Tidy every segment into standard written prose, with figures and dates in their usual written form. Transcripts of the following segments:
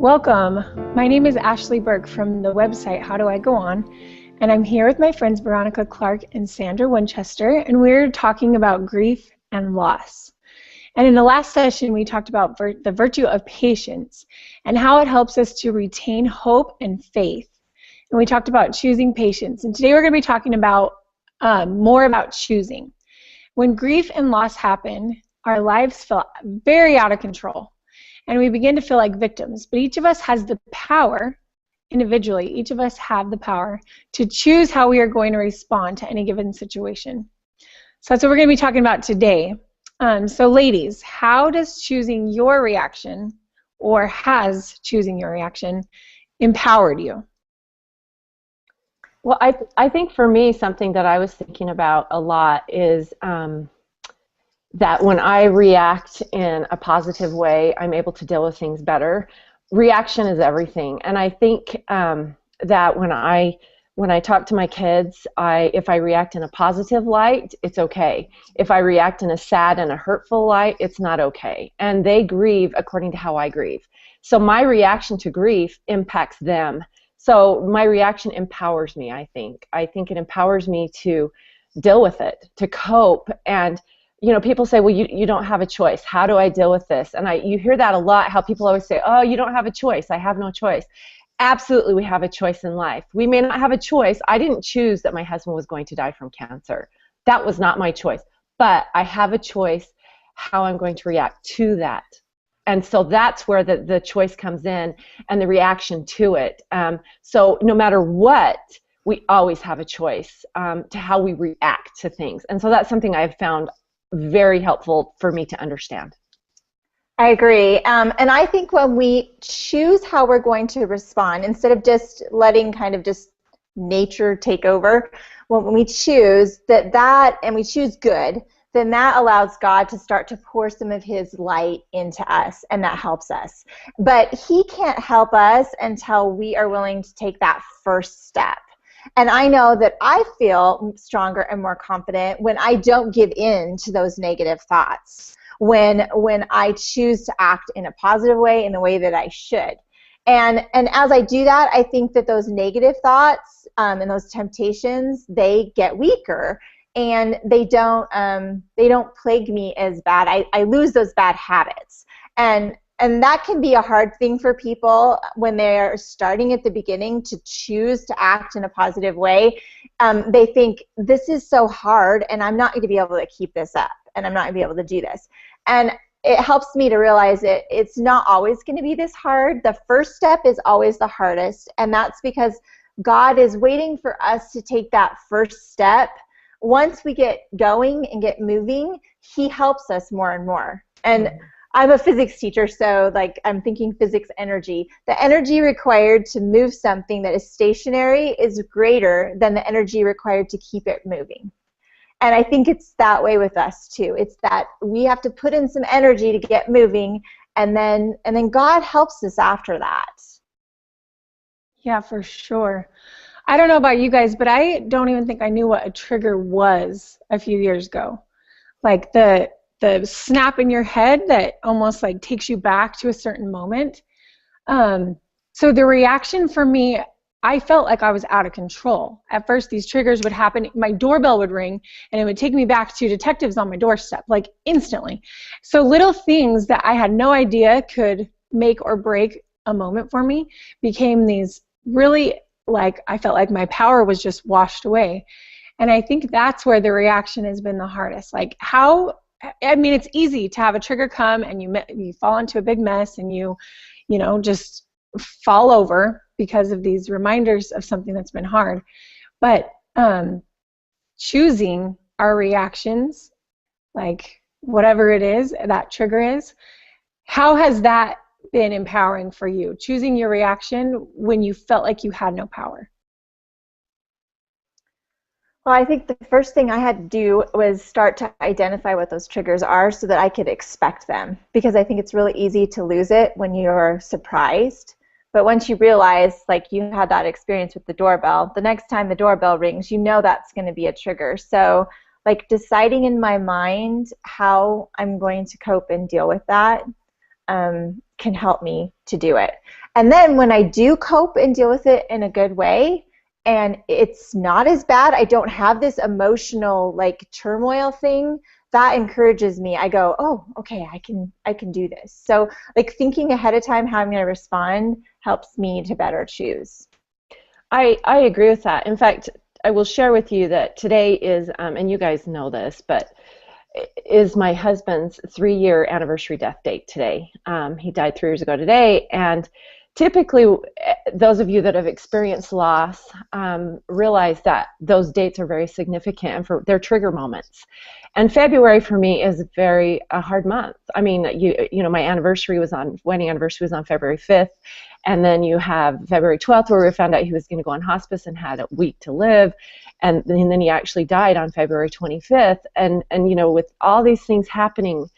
Welcome. My name is Ashley Burke from the website How Do I Go On? And I'm here with my friends Veronica Clark and Sandra Winchester, and we're talking about grief and loss. And in the last session, we talked about the virtue of patience and how it helps us to retain hope and faith. And we talked about choosing patience. And today we're going to be talking about more about choosing. When grief and loss happen, our lives feel very out of control. And we begin to feel like victims. But each of us has the power, individually, each of us have the power to choose how we are going to respond to any given situation. So that's what we're going to be talking about today. So ladies, how does choosing your reaction, or has choosing your reaction, empowered you? Well, I think for me, something that I was thinking about a lot is that when I react in a positive way, I'm able to deal with things better. Reaction is everything, and I think that when I talk to my kids, if I react in a positive light, it's okay. If I react in a sad and a hurtful light, it's not okay. And they grieve according to how I grieve. So my reaction to grief impacts them. So my reaction empowers me, I think. I think it empowers me to deal with it, to cope. And people say, well, you don't have a choice. How do I deal with this? And you hear that a lot, how people always say, oh, you don't have a choice. I have no choice. Absolutely, we have a choice in life. We may not have a choice. I didn't choose that my husband was going to die from cancer. That was not my choice. But I have a choice how I'm going to react to that. And so that's where the choice comes in and the reaction to it. So no matter what, we always have a choice to how we react to things. And so that's something I've found very helpful for me to understand. I agree. And I think when we choose how we're going to respond, instead of just letting kind of just nature take over, when we choose that and we choose good, then that allows God to start to pour some of His light into us, and that helps us. But He can't help us until we are willing to take that first step. And I know that I feel stronger and more confident when I don't give in to those negative thoughts, when I choose to act in a positive way, in the way that I should. And as I do that, I think that those negative thoughts and those temptations, they get weaker, and they don't plague me as bad. I lose those bad habits. And that can be a hard thing for people when they're starting at the beginning to choose to act in a positive way. They think, this is so hard, and I'm not going to be able to keep this up, and I'm not going to be able to do this. And it helps me to realize it's not always going to be this hard. The first step is always the hardest, and that's because God is waiting for us to take that first step. Once we get going and get moving, He helps us more and more. And I'm a physics teacher, so I'm thinking physics energy. The energy required to move something that is stationary is greater than the energy required to keep it moving. And I think it's that way with us too. It's that we have to put in some energy to get moving, and then God helps us after that. Yeah, for sure. I don't know about you guys, but I don't even think I knew what a trigger was a few years ago. Like the snap in your head that almost takes you back to a certain moment. So the reaction for me, I felt like I was out of control. At first, these triggers would happen. My doorbell would ring, and it would take me back to detectives on my doorstep, instantly. So little things that I had no idea could make or break a moment for me became these really, I felt like my power was just washed away. And I think that's where the reaction has been the hardest. It's easy to have a trigger come and you fall into a big mess and you just fall over because of these reminders of something that's been hard. But choosing our reactions, whatever it is that trigger is, how has that been empowering for you? Choosing your reaction when you felt like you had no power. Well, I think the first thing I had to do was start to identify what those triggers are so that I could expect them, because I think it's really easy to lose it when you're surprised. But once you realize, you had that experience with the doorbell, the next time the doorbell rings, that's going to be a trigger. So, deciding in my mind how I'm going to cope and deal with that can help me to do it. And then when I do cope and deal with it in a good way, and it's not as bad, I don't have this emotional like turmoil thing, that encourages me. I go, oh, okay, I can do this. So like thinking ahead of time how I'm going to respond helps me to better choose. I agree with that. In fact, I will share with you that today is, and you guys know this, but is my husband's 3-year anniversary death date today. He died 3 years ago today, and typically those of you that have experienced loss realize that those dates are very significant and for their trigger moments. And February for me is a hard month. I mean, you know, my wedding anniversary was on February 5th, and then you have February 12th where we found out he was going to go on hospice and had a week to live, and then he actually died on February 25th. And you know, with all these things happening,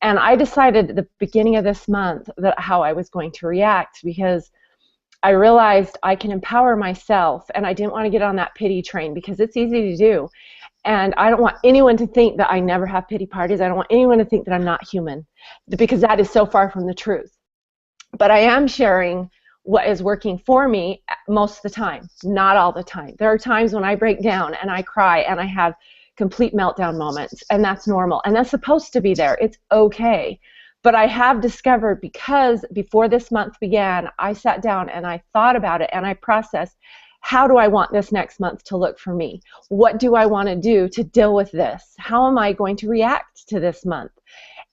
and I decided at the beginning of this month that how I was going to react, because I realized I can empower myself, and I didn't want to get on that pity train because it's easy to do. And I don't want anyone to think that I never have pity parties. I don't want anyone to think that I'm not human, because that is so far from the truth. But I am sharing what is working for me most of the time, not all the time. There are times when I break down and I cry and I have complete meltdown moments, and that's normal, and that's supposed to be there. It's okay. But I have discovered, because before this month began, I sat down and I thought about it and I processed, how do I want this next month to look for me? What do I want to do to deal with this? How am I going to react to this month?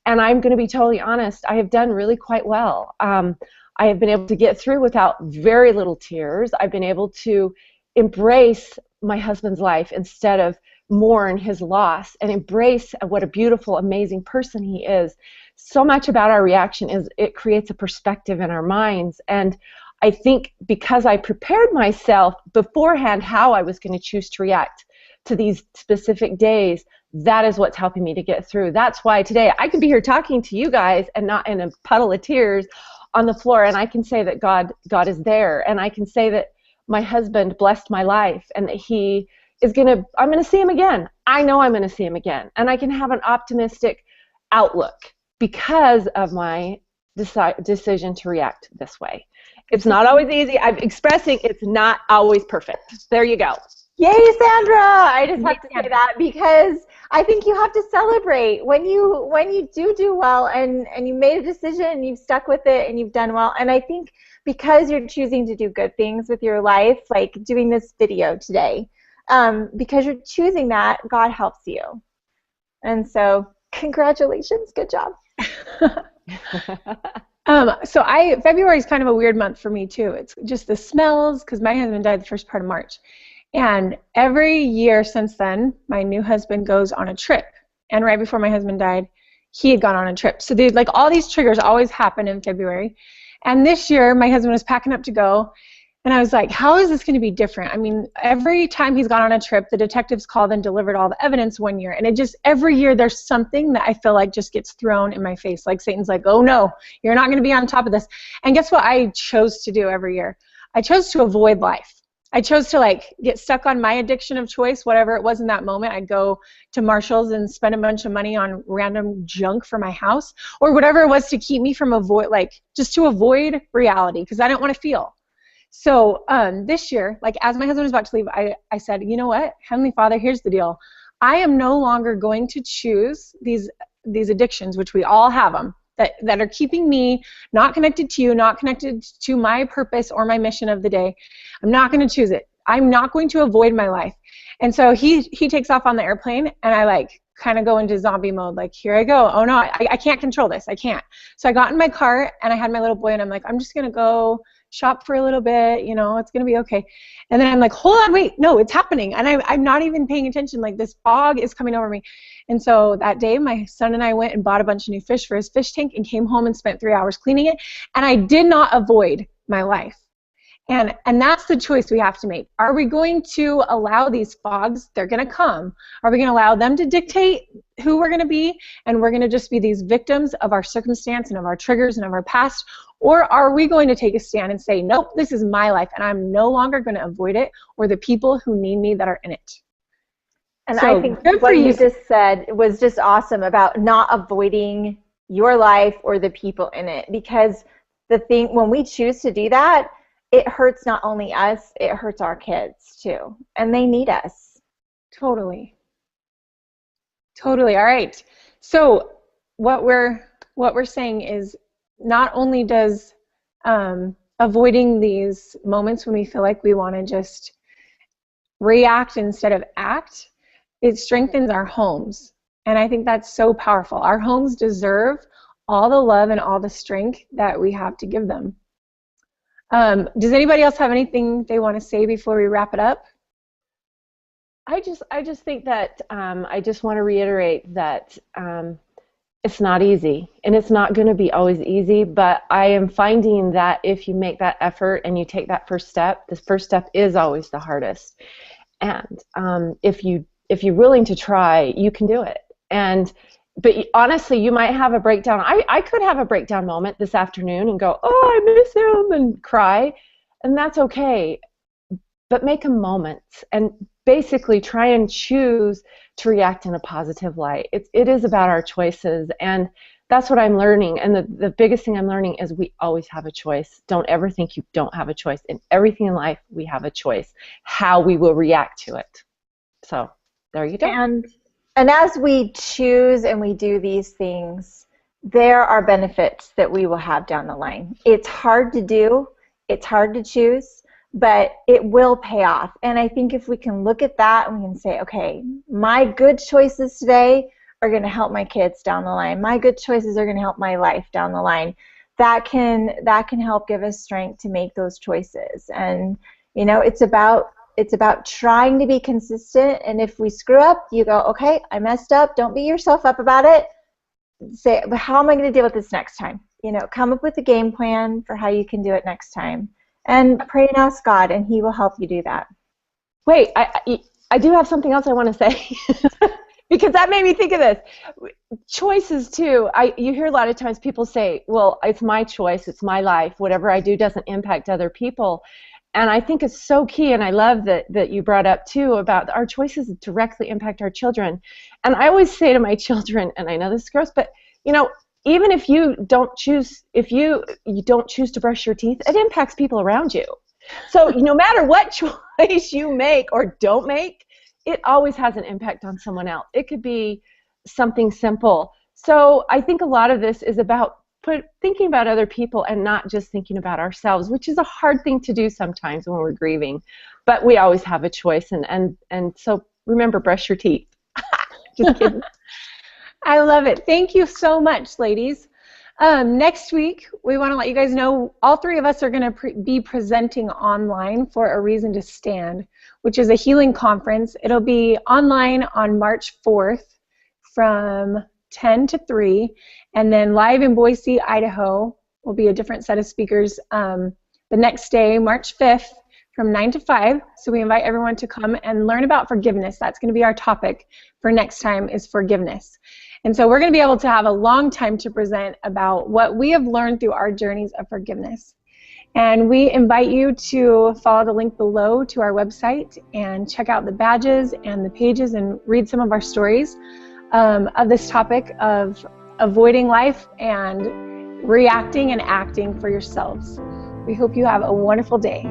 And I'm going to be totally honest, I have done really quite well. I have been able to get through without very little tears. I've been able to embrace my husband's life instead of mourn his loss, and embrace what a beautiful, amazing person he is. So much about our reaction is it creates a perspective in our minds. And I think because I prepared myself beforehand how I was going to choose to react to these specific days, that is what's helping me to get through. That's why today I can be here talking to you guys and not in a puddle of tears on the floor, and I can say that God is there, and I can say that my husband blessed my life, and that I'm going to see him again. I know I'm going to see him again, and I can have an optimistic outlook because of my decision to react this way. It's not always easy. I'm expressing it's not always perfect. There you go. Yay, Sandra! I just have to say that because I think you have to celebrate when you do well, and you made a decision and you've stuck with it and you've done well. And I think because you're choosing to do good things with your life, like doing this video today, because you're choosing that, God helps you. And so congratulations, good job. February is kind of a weird month for me too. It's just the smells, because my husband died the first part of March. And every year since then, my new husband goes on a trip. And right before my husband died, he had gone on a trip. So like all these triggers always happen in February. And this year, my husband was packing up to go. And I was like, how is this going to be different? I mean, every time he's gone on a trip, the detectives called and delivered all the evidence one year. And every year there's something that I feel like just gets thrown in my face. Like Satan's like, oh no, you're not going to be on top of this. And guess what I chose to do every year? I chose to avoid life. I chose to like get stuck on my addiction of choice, whatever it was in that moment. I'd go to Marshall's and spend a bunch of money on random junk for my house, or whatever it was to keep me from just to avoid reality, because I didn't want to feel. So this year, like as my husband was about to leave, I said, you know what, Heavenly Father, here's the deal. I am no longer going to choose these addictions, which we all have them, that are keeping me not connected to you, not connected to my purpose or my mission of the day. I'm not going to choose it. I'm not going to avoid my life. And so he takes off on the airplane, and I like kind of go into zombie mode, like, here I go. Oh no, I can't control this. I can't. So I got in my car, and I had my little boy, and I'm like, I'm just going to go shop for a little bit, you know, it's going to be okay. And then I'm like, hold on, wait, no, it's happening. And I'm not even paying attention. Like this fog is coming over me. And so that day, my son and I went and bought a bunch of new fish for his fish tank and came home and spent 3 hours cleaning it. And I did not avoid my life. And that's the choice we have to make. Are we going to allow these fogs? They're going to come. Are we going to allow them to dictate who we're going to be, and we're going to just be these victims of our circumstance and of our triggers and of our past? Or are we going to take a stand and say, nope, this is my life, and I'm no longer going to avoid it or the people who need me that are in it? And so, I think what you just said was just awesome about not avoiding your life or the people in it. Because the thing, when we choose to do that, it hurts not only us, it hurts our kids too. And they need us. Totally. Totally. All right. So what we're saying is, not only does avoiding these moments when we feel like we want to just react instead of act, it strengthens our homes. And I think that's so powerful. Our homes deserve all the love and all the strength that we have to give them. Does anybody else have anything they want to say before we wrap it up? I just think that I just want to reiterate that it's not easy, and it's not going to be always easy, but I am finding that if you make that effort and you take that first step, this first step is always the hardest. And if you're willing to try, you can do it. But honestly, you might have a breakdown. I could have a breakdown moment this afternoon and go, oh, I miss him, and cry, and that's okay. But make a moment and basically try and choose to react in a positive light. It is about our choices, and that's what I'm learning. And the biggest thing I'm learning is we always have a choice. Don't ever think you don't have a choice. In everything in life, we have a choice, how we will react to it. So there you go. And as we choose and we do these things, there are benefits that we will have down the line. It's hard to do. It's hard to choose, but it will pay off. And I think if we can look at that and we can say, okay, my good choices today are going to help my kids down the line. My good choices are going to help my life down the line. That can help give us strength to make those choices. And you know, it's about trying to be consistent. And if we screw up, you go, okay, I messed up. Don't beat yourself up about it. Say, but how am I going to deal with this next time? You know, come up with a game plan for how you can do it next time. And pray and ask God, and He will help you do that. Wait, I do have something else I want to say because that made me think of this. Choices too. You hear a lot of times people say, well, it's my choice, it's my life, whatever I do doesn't impact other people. And I think it's so key, and I love that you brought up too about our choices directly impact our children. And I always say to my children, and I know this is gross, but you know, even if you don't choose, you don't choose to brush your teeth, it impacts people around you. So no matter what choice you make or don't make, it always has an impact on someone else. It could be something simple. So I think a lot of this is about thinking about other people and not just thinking about ourselves, which is a hard thing to do sometimes when we're grieving. But we always have a choice, and so remember, brush your teeth. Just kidding. I love it. Thank you so much, ladies. Next week, we want to let you guys know all three of us are going to be presenting online for A Reason to Stand, which is a healing conference. It'll be online on March 4th from 10 to 3, and then live in Boise, Idaho will be a different set of speakers the next day, March 5th, from 9 to 5. So we invite everyone to come and learn about forgiveness. That's going to be our topic for next time, is forgiveness. And so we're going to be able to have a long time to present about what we have learned through our journeys of forgiveness. And we invite you to follow the link below to our website and check out the badges and the pages and read some of our stories of this topic of avoiding life and reacting and acting for yourselves. We hope you have a wonderful day.